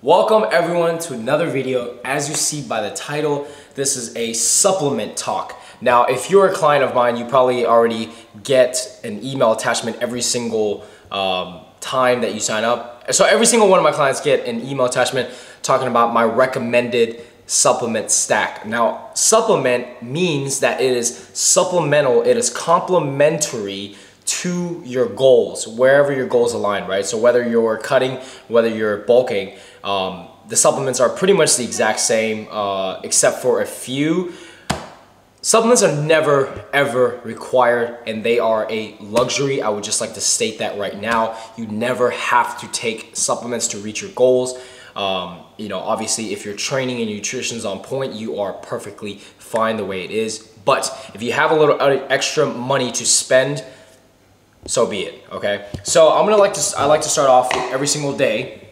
Welcome everyone to another video. As you see by the title, this is a supplement talk. Now, if you're a client of mine, you probably already get an email attachment every single time that you sign up. So every single one of my clients get an email attachment talking about my recommended supplement stack. Now, supplement means that it is supplemental, it is complementary to your goals, wherever your goals align, right? So whether you're cutting, whether you're bulking, the supplements are pretty much the exact same, except for a few. Supplements are never ever required, and they are a luxury. I would just like to state that right now. You never have to take supplements to reach your goals. You know, obviously if your training and nutrition is on point, you are perfectly fine the way it is. But if you have a little extra money to spend, so be it, okay? So I like to start off every single day.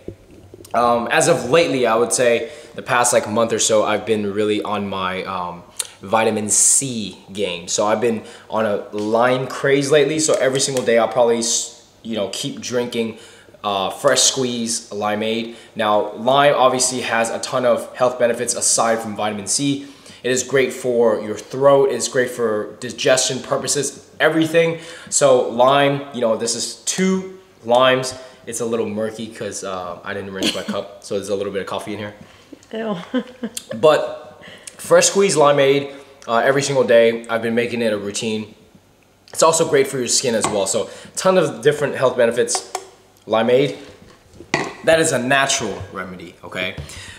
As of lately, I would say the past like month or so, I've been really on my vitamin C game. So I've been on a lime craze lately. So every single day I'll probably, you know, keep drinking fresh squeeze limeade. Now, lime obviously has a ton of health benefits aside from vitamin C. It is great for your throat, it's great for digestion purposes, everything. So lime, you know, this is 2 limes. It's a little murky because I didn't rinse my cup, so there's a little bit of coffee in here. Ew. But fresh squeeze limeade every single day. I've been making it a routine. It's also great for your skin as well. So a ton of different health benefits. Limeade, that is a natural remedy, okay?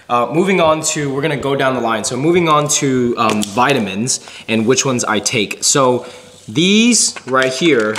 Moving on to, we're gonna go down the line. So moving on to vitamins and which ones I take. So these right here,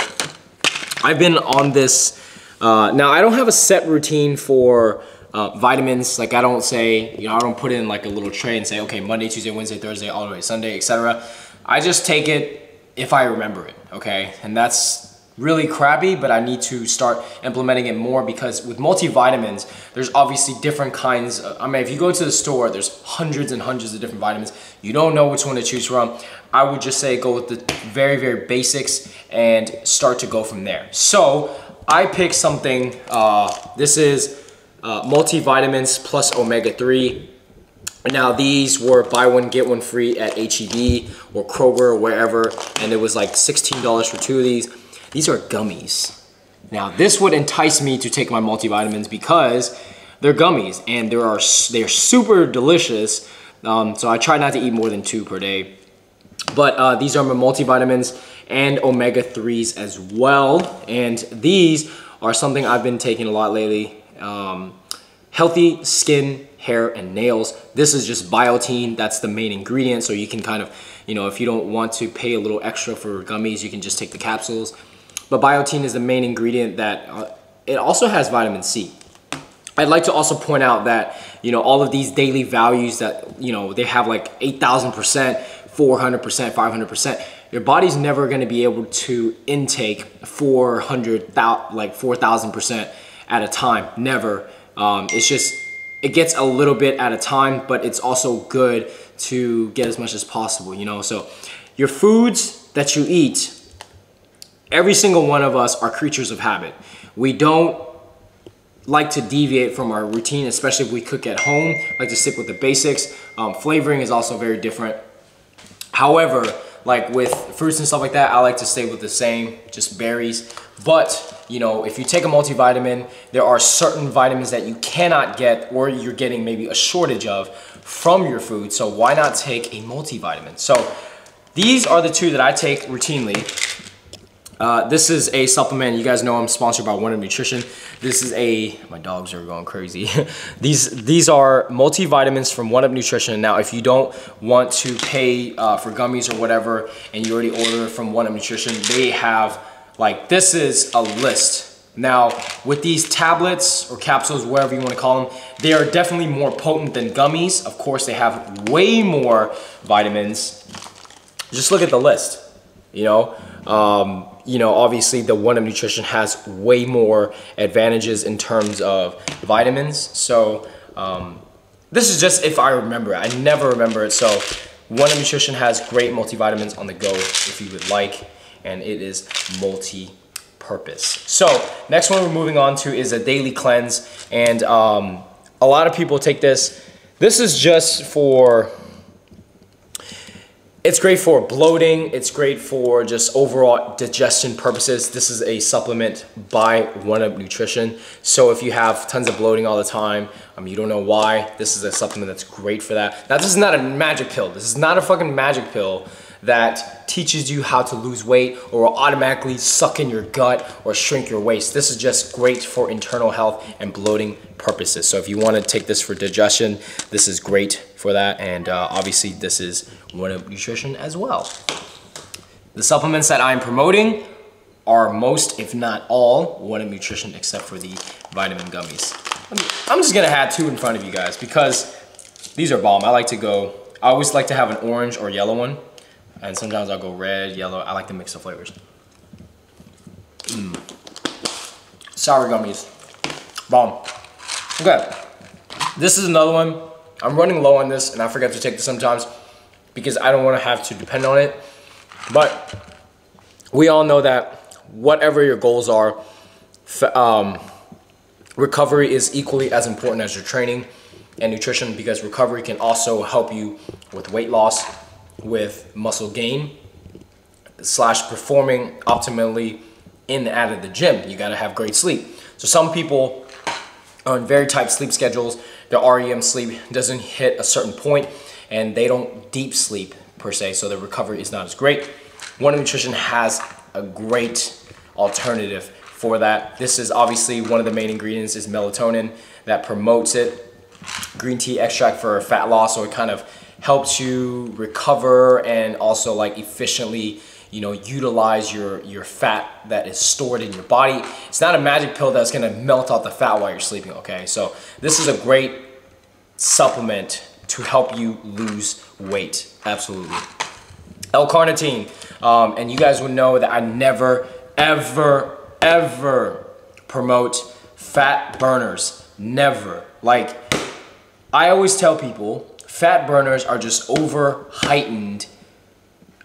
I've been on this, now I don't have a set routine for vitamins. Like I don't say, you know, I don't put in like a little tray and say, okay, Monday, Tuesday, Wednesday, Thursday, all the way to Sunday, etc. I just take it if I remember it, okay? And that's really crappy, but I need to start implementing it more because with multivitamins, there's obviously different kinds. I mean, if you go to the store, there's hundreds and hundreds of different vitamins. You don't know which one to choose from. I would just say go with the very, very basics and start to go from there. So I picked something, this is multivitamins plus omega-3. Now these were buy one, get one free at H-E-B or Kroger or wherever, and it was like $16 for 2 of these. These are gummies. Now this would entice me to take my multivitamins because they're gummies and they're super delicious. So I try not to eat more than 2 per day. But these are my multivitamins and omega-3s as well. And these are something I've been taking a lot lately. Healthy skin, hair, and nails. This is just biotin, that's the main ingredient. So you can kind of, you know, if you don't want to pay a little extra for gummies, you can just take the capsules. But biotin is the main ingredient that, it also has vitamin C. I'd like to also point out that, you know, all of these daily values that, you know, they have like 8,000%, 400%, 500%. Your body's never gonna be able to intake 4,000% at a time, never. It's just, it gets a little bit at a time, but it's also good to get as much as possible, you know? So your foods that you eat, every single one of us are creatures of habit. We don't like to deviate from our routine, especially if we cook at home. Like to stick with the basics. Flavoring is also very different. However, like with fruits and stuff like that, I like to stay with the same, just berries. But, you know, if you take a multivitamin, there are certain vitamins that you cannot get or you're getting maybe a shortage of from your food. So why not take a multivitamin? So these are the 2 that I take routinely. This is a supplement. You guys know I'm sponsored by One Up Nutrition. This is my dogs are going crazy. These are multivitamins from One Up Nutrition. Now, if you don't want to pay for gummies or whatever, and you already order from One Up Nutrition, they have, like, this is a list. Now, with these tablets or capsules, whatever you want to call them, they are definitely more potent than gummies. Of course, they have way more vitamins. Just look at the list, you know? You know, obviously the One Up Nutrition has way more advantages in terms of vitamins. So this is just if I remember it. I never remember it. So One Up Nutrition has great multivitamins on the go if you would like, and it is multi-purpose. So next one we're moving on to is a daily cleanse, and a lot of people take this. This is just for, it's great for bloating. It's great for just overall digestion purposes. This is a supplement by One Up Nutrition. So if you have tons of bloating all the time, you don't know why, this is a supplement that's great for that. Now, this is not a magic pill. This is not a fucking magic pill that teaches you how to lose weight or will automatically suck in your gut or shrink your waist. This is just great for internal health and bloating purposes. So if you want to take this for digestion, this is great for that. And obviously this is One Up Nutrition as well. The supplements that I'm promoting are most, if not all, One Up Nutrition except for the vitamin gummies. I'm just gonna add 2 in front of you guys because these are bomb. I always like to have an orange or yellow one. And sometimes I'll go red, yellow. I like to mix the flavors. Sour gummies. Bomb. Okay. This is another one. I'm running low on this and I forget to take this sometimes because I don't want to have to depend on it. But we all know that whatever your goals are, recovery is equally as important as your training and nutrition, because recovery can also help you with weight loss, with muscle gain, / performing optimally in and out of the gym. You gotta have great sleep. So some people are on very tight sleep schedules. Their REM sleep doesn't hit a certain point and they don't deep sleep per se, so the recovery is not as great. One Up Nutrition has a great alternative for that. This is obviously one of the main ingredients is melatonin that promotes it. Green tea extract for fat loss, so it kind of helps you recover and also like efficiently, you know, utilize your fat that is stored in your body. It's not a magic pill that's gonna melt out the fat while you're sleeping, okay? So this is a great supplement to help you lose weight, absolutely. L-carnitine, and you guys would know that I never, ever, ever promote fat burners, never. Like, I always tell people, fat burners are just over heightened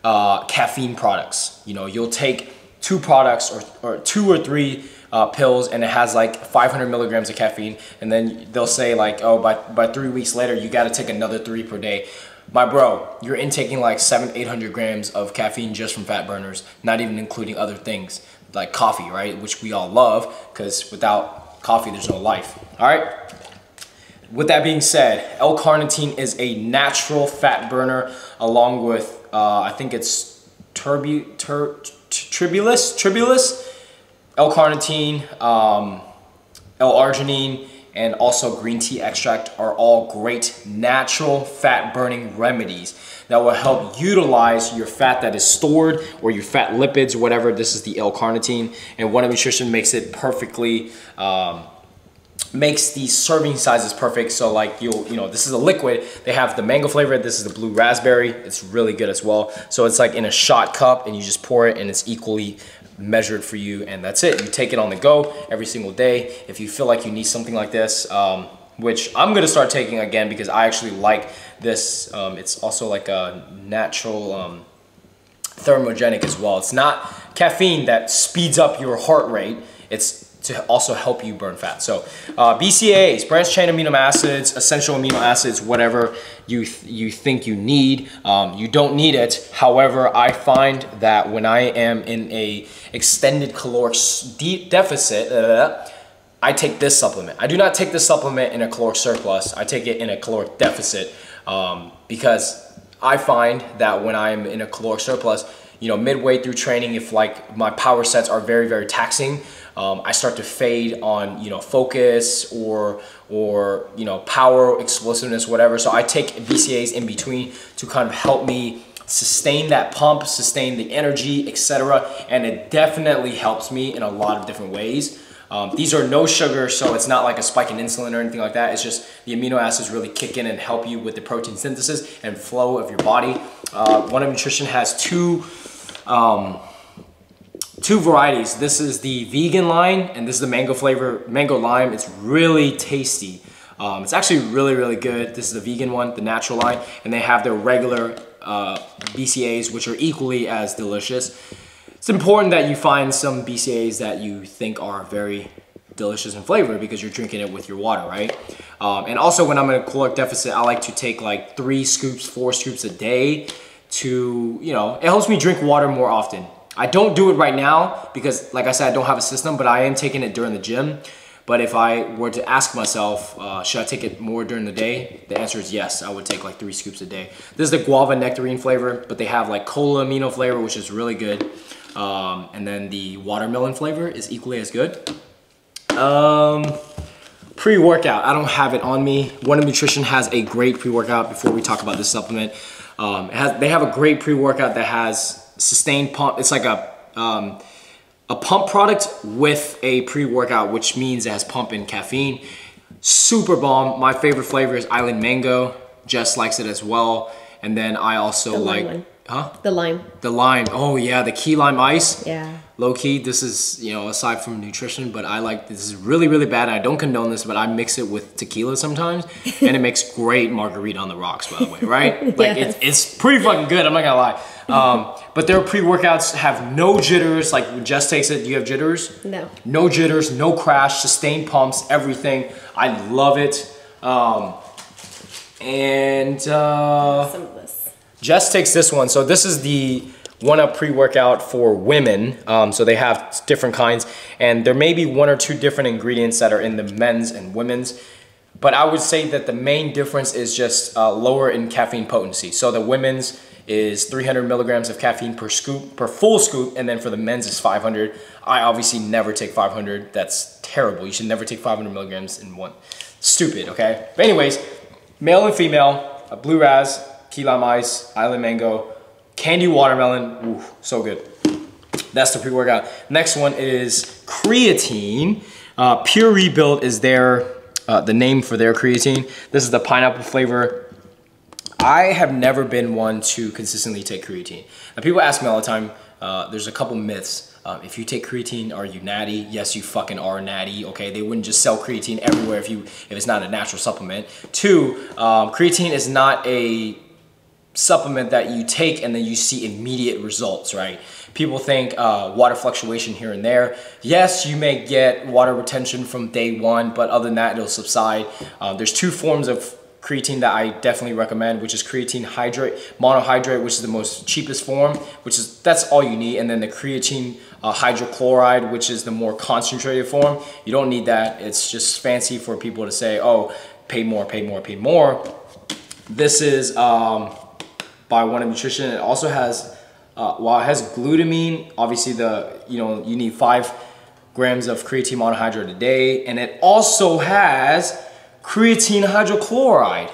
caffeine products. You know, you'll take 2 products or 2 or 3 pills and it has like 500 milligrams of caffeine, and then they'll say like, oh, by 3 weeks later, you gotta take another 3 per day. My bro, you're intaking like 700-800 grams of caffeine just from fat burners, not even including other things like coffee, right? Which we all love, because without coffee, there's no life, all right? With that being said, L-carnitine is a natural fat burner along with, I think it's tribulus, L-carnitine, L-arginine, and also green tea extract are all great natural fat burning remedies that will help utilize your fat that is stored or your fat lipids, whatever. This is the L-carnitine, and One Up Nutrition makes it perfectly, makes these serving sizes perfect. So like you know, this is a liquid. They have the mango flavor. This is the blue raspberry. It's really good as well. So it's like in a shot cup and you just pour it and it's equally measured for you, and that's it. You take it on the go every single day. If you feel like you need something like this, which I'm gonna start taking again because I actually like this. It's also like a natural thermogenic as well. It's not caffeine that speeds up your heart rate. It's to also help you burn fat. So BCAAs, branched chain amino acids, essential amino acids, whatever you think you need. You don't need it. However, I find that when I am in a extended caloric deficit, I take this supplement. I do not take this supplement in a caloric surplus. I take it in a caloric deficit because I find that when I'm in a caloric surplus, you know, midway through training, if like my power sets are very, very taxing, I start to fade on, you know, focus or you know, power, explosiveness, whatever. So I take BCAAs in between to kind of help me sustain that pump, sustain the energy, etc. And it definitely helps me in a lot of different ways. These are no sugar, so it's not like a spike in insulin or anything like that. It's just the amino acids really kick in and help you with the protein synthesis and flow of your body. One Up Nutrition has two varieties. This is the vegan line and this is the mango flavor, mango lime. It's really tasty. It's actually really, really good. This is the vegan one, the natural line, and they have their regular BCAAs, which are equally as delicious. It's important that you find some BCAAs that you think are very delicious in flavor because you're drinking it with your water, right? And also when I'm in a caloric deficit, I like to take like 3 scoops, 4 scoops a day to, you know, it helps me drink water more often. I don't do it right now because, like I said, I don't have a system, but I am taking it during the gym. But if I were to ask myself, should I take it more during the day? The answer is yes, I would take like 3 scoops a day. This is the guava nectarine flavor, but they have like cola amino flavor, which is really good. And then the watermelon flavor is equally as good. Pre-workout, I don't have it on me. Wonder Nutrition has a great pre-workout before we talk about this supplement. They have a great pre-workout that has sustained pump. It's like a pump product with a pre-workout, which means it has pump and caffeine. Super bomb. My favorite flavor is Island Mango. Jess likes it as well. And then I also like, The lime. The lime. Oh yeah, the key lime ice. Yeah. Low key, this is, you know, aside from nutrition, but I like, this is really, really bad. And I don't condone this, but I mix it with tequila sometimes, and it makes great margarita on the rocks, by the way, right? Like it's pretty fucking good, I'm not gonna lie. But their pre-workouts have no jitters, like when Jess takes it, do you have jitters? No. No jitters, no crash, sustained pumps, everything. I love it. Some of this. Jess takes this one. So this is the 1UP pre-workout for women. So they have different kinds, and there may be 1 or 2 different ingredients that are in the men's and women's. But I would say that the main difference is just lower in caffeine potency. So the women's is 300 milligrams of caffeine per scoop, per full scoop, and then for the men's is 500. I obviously never take 500. That's terrible. You should never take 500 milligrams in one. Stupid, okay? But anyways, male and female, blue raz, key lime ice, island mango, candy watermelon. Ooh, so good. That's the pre-workout. Next one is creatine. Pure Rebuild is their the name for their creatine. This is the pineapple flavor. I have never been one to consistently take creatine. Now, people ask me all the time, there's a couple myths. If you take creatine, are you natty? Yes, you fucking are natty, okay? They wouldn't just sell creatine everywhere if it's not a natural supplement. 2, creatine is not a supplement that you take and then you see immediate results, right? People think water fluctuation here and there. Yes, you may get water retention from day 1, but other than that, it'll subside. There's 2 forms of creatine that I definitely recommend, which is creatine hydrate, monohydrate, which is the most cheapest form, that's all you need, and then the creatine hydrochloride, which is the more concentrated form. You don't need that. It's just fancy for people to say, oh, pay more, pay more, pay more. This is by 1UP Nutrition. It also has, while it has glutamine, obviously you need 5 grams of creatine monohydrate a day, and it also has creatine hydrochloride.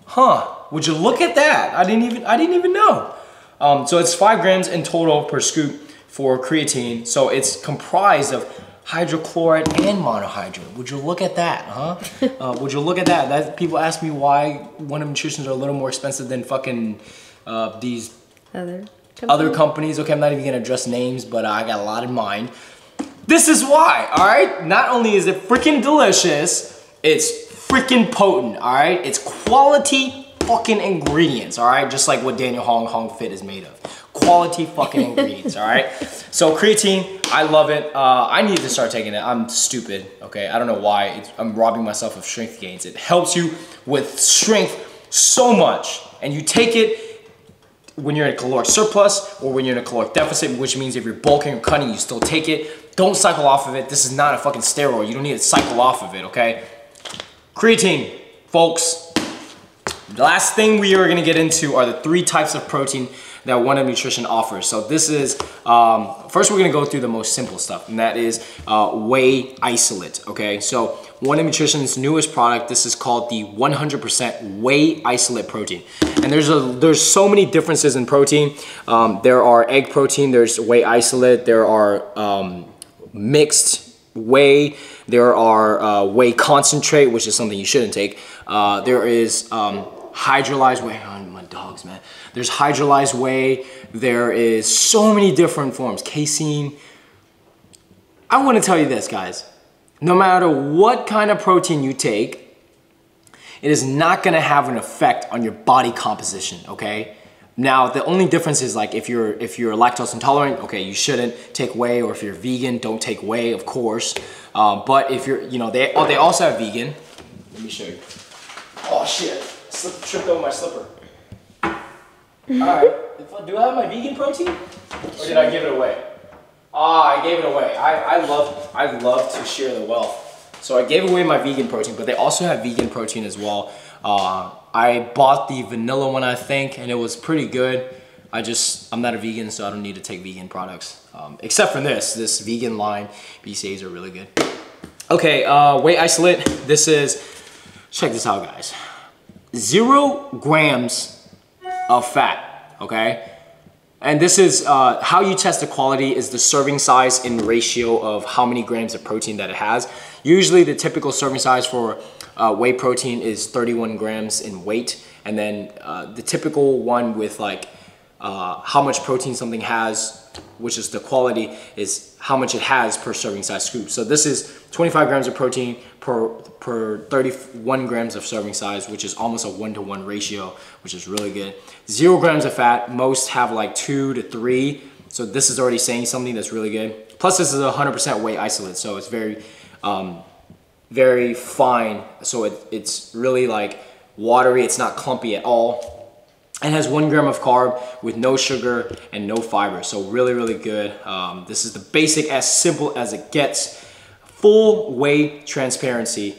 Huh, would you look at that? I didn't even know. So it's 5 grams in total per scoop for creatine. So it's comprised of hydrochloride and monohydrate. Would you look at that, huh? Would you look at that? People ask me why 1UP Nutritions are a little more expensive than fucking these other companies. Okay, I'm not even gonna address names, but I got a lot in mind. This is why, all right? Not only is it freaking delicious, it's freaking potent, all right? It's quality fucking ingredients, all right? Just like what Daniel Hoang Fit is made of. Quality fucking ingredients, all right? So creatine, I love it. I need to start taking it. I'm stupid, okay? I don't know why. I'm robbing myself of strength gains. It helps you with strength so much, and you take it when you're in a caloric surplus or when you're in a caloric deficit, which means if you're bulking or cutting, you still take it. Don't cycle off of it. This is not a fucking steroid. You don't need to cycle off of it, okay? Creatine, folks. The last thing we are gonna get into are the 3 types of protein that 1UP Nutrition offers. So this is, first we're gonna go through the most simple stuff, and that is whey isolate, okay? So 1UP Nutrition's newest product, this is called the 100% whey isolate protein. And there's so many differences in protein. There are egg protein, there's whey isolate, there are mixed whey, there are whey concentrate, which is something you shouldn't take. There is hydrolyzed whey. Oh, my dogs, man. There's hydrolyzed whey. There is so many different forms. Casein. I want to tell you this, guys. No matter what kind of protein you take, it is not going to have an effect on your body composition, okay? Now, the only difference is like if you're lactose intolerant, okay, you shouldn't take whey, or if you're vegan, don't take whey, of course. But if you're, they also have vegan. Let me show you. Oh shit, tripped over my slipper. Alright, do I have my vegan protein? Or did I give it away? Ah, I gave it away. I love to share the wealth. So I gave away my vegan protein, but they also have vegan protein as well. I bought the vanilla one, I think, and it was pretty good. I'm not a vegan, so I don't need to take vegan products. Except for this vegan line. BCAAs are really good. Okay, whey isolate. This is, check this out, guys. 0 grams of fat, okay? And this is, how you test the quality is the serving size in ratio of how many grams of protein that it has. Usually the typical serving size for whey protein is 31 grams in weight. And then the typical one with like how much protein something has, which is the quality, is how much it has per serving size scoop. So this is 25 grams of protein per 31 grams of serving size, which is almost a 1-to-1 ratio, which is really good. 0 grams of fat. Most have like 2 to 3. So this is already saying something that's really good. Plus this is 100% whey isolate, so it's very, very fine. So it's really like watery. It's not clumpy at all. It has 1 gram of carb with no sugar and no fiber. So really, really good. This is the basic, as simple as it gets. Full whey transparency,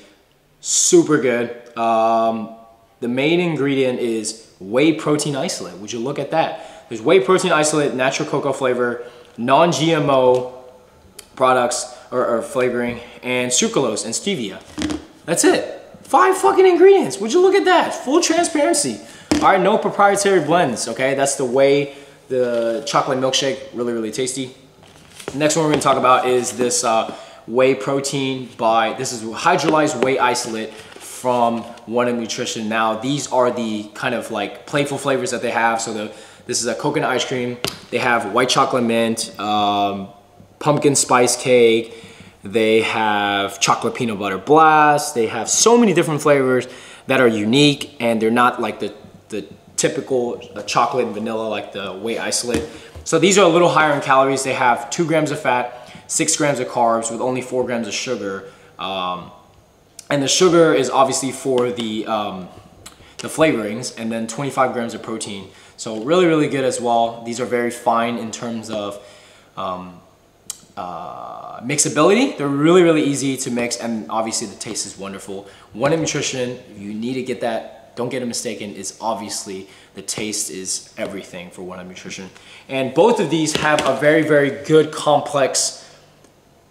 super good. The main ingredient is whey protein isolate. Would you look at that? There's whey protein isolate, natural cocoa flavor, non-GMO products or flavoring, and sucralose and stevia. That's it. 5 fucking ingredients. Would you look at that? Full transparency. All right, no proprietary blends, okay? That's the whey, the chocolate milkshake, really, really tasty. The next one we're gonna talk about is this whey protein this is hydrolyzed whey isolate from One Nutrition. Now, these are the kind of like playful flavors that they have. So this is a coconut ice cream. They have white chocolate mint, pumpkin spice cake. They have chocolate peanut butter blast. They have so many different flavors that are unique, and they're not like the typical chocolate and vanilla like the whey isolate. So these are a little higher in calories. They have 2 grams of fat, 6 grams of carbs with only 4 grams of sugar. And the sugar is obviously for the flavorings, and then 25 grams of protein. So really, really good as well. These are very fine in terms of mixability. They're really, really easy to mix, and obviously the taste is wonderful. One Nutrition, you need to get that. Don't get it mistaken, is obviously the taste is everything for One Nutrition. And both of these have a very, very good complex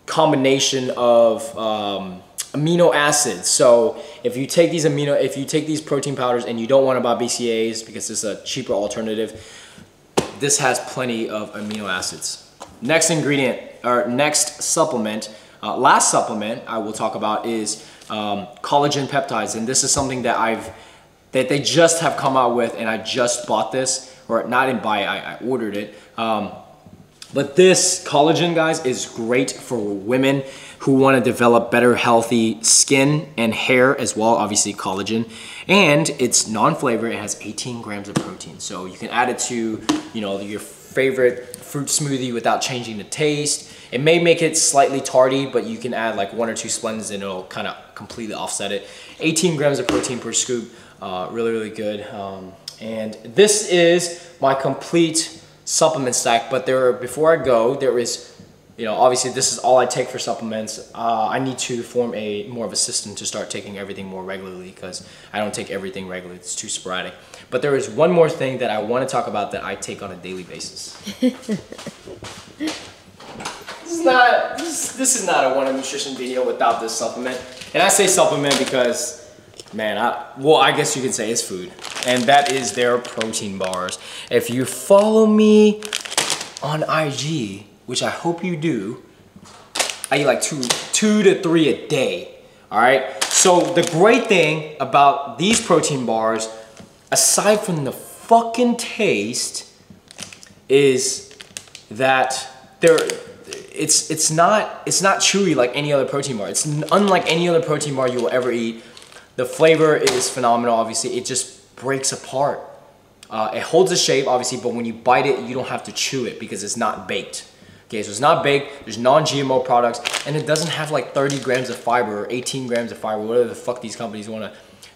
combination of amino acids. So if you take these protein powders and you don't want to buy BCAAs because it's a cheaper alternative, this has plenty of amino acids. Next ingredient, or next supplement, last supplement I will talk about is collagen peptides. And this is something that they just have come out with, and I just bought this, or not in buy, I ordered it. But this collagen, guys, is great for women who want to develop better healthy skin and hair as well, obviously collagen. And it's non-flavor, it has 18 grams of protein. So you can add it to, your favorite fruit smoothie without changing the taste. It may make it slightly tardy, but you can add like 1 or 2 Splendors and it'll kind of completely offset it. 18 grams of protein per scoop, really, really good. And this is my complete supplement stack, but before I go, there is, obviously this is all I take for supplements. I need to form more of a system to start taking everything more regularly, because I don't take everything regularly, it's too sporadic. But there is one more thing that I want to talk about that I take on a daily basis. This is not a One Nutrition video without this supplement. And I say supplement because, man, I guess you could say it's food. And that is their protein bars. If you follow me on IG, which I hope you do, I eat like two to 3 a day, all right? So the great thing about these protein bars, aside from the fucking taste, is that it's not chewy like any other protein bar. It's unlike any other protein bar you will ever eat. The flavor is phenomenal, obviously. It just breaks apart It holds a shape, obviously, but when you bite it, you don't have to chew it because it's not baked. Okay, so it's not baked, there's non-GMO products, and it doesn't have like 30 grams of fiber or 18 grams of fiber, whatever the fuck these companies wanna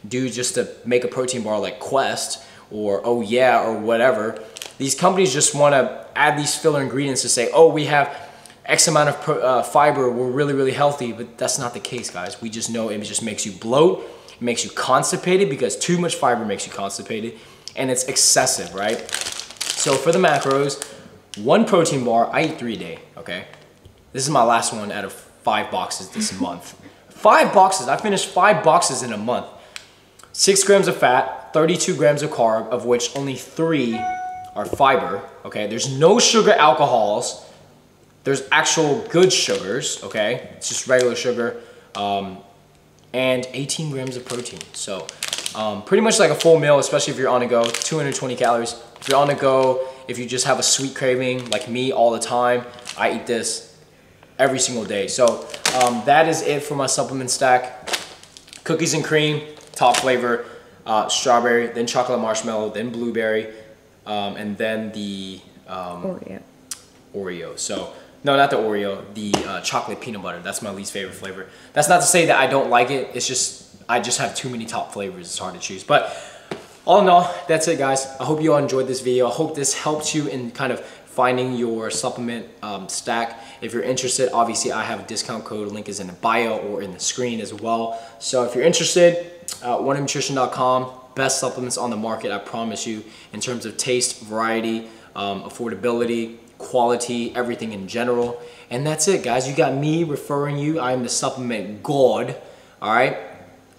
do just to make a protein bar like Quest or Oh Yeah or whatever. These companies just wanna add these filler ingredients to say, oh, we have X amount of fiber, we're really, really healthy, but that's not the case, guys. We just know it just makes you bloat, it makes you constipated because too much fiber makes you constipated, and it's excessive, right? So for the macros, one protein bar, I eat 3 a day, okay? This is my last one out of 5 boxes this month. 5 boxes, I finished 5 boxes in a month. 6 grams of fat, 32 grams of carb, of which only 3 are fiber, okay? There's no sugar alcohols. There's actual good sugars, okay? It's just regular sugar. And 18 grams of protein. So pretty much like a full meal, especially if you're on the go, 220 calories. If you're on the go, if you just have a sweet craving like me all the time, I eat this every single day. So that is it for my supplement stack. Cookies and cream, top flavor, strawberry, then chocolate marshmallow, then blueberry, and then the Oreo. So no, not the Oreo, the chocolate peanut butter. That's my least favorite flavor. That's not to say that I don't like it. It's just, I just have too many top flavors. It's hard to choose. But all in all, that's it, guys. I hope you all enjoyed this video. I hope this helped you in kind of finding your supplement stack. If you're interested, obviously I have a discount code. Link is in the bio or in the screen as well. So if you're interested, OneNutrition.com, best supplements on the market, I promise you, in terms of taste, variety, affordability, quality, everything in general. And that's it, guys. You got me referring you. I'm the supplement god. All right,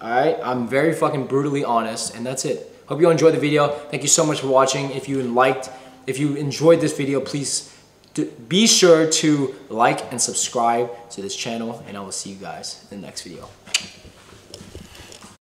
I'm very fucking brutally honest, and that's it. Hope you all enjoyed the video. Thank you so much for watching. If you enjoyed this video, please be sure to like and subscribe to this channel, and I will see you guys in the next video.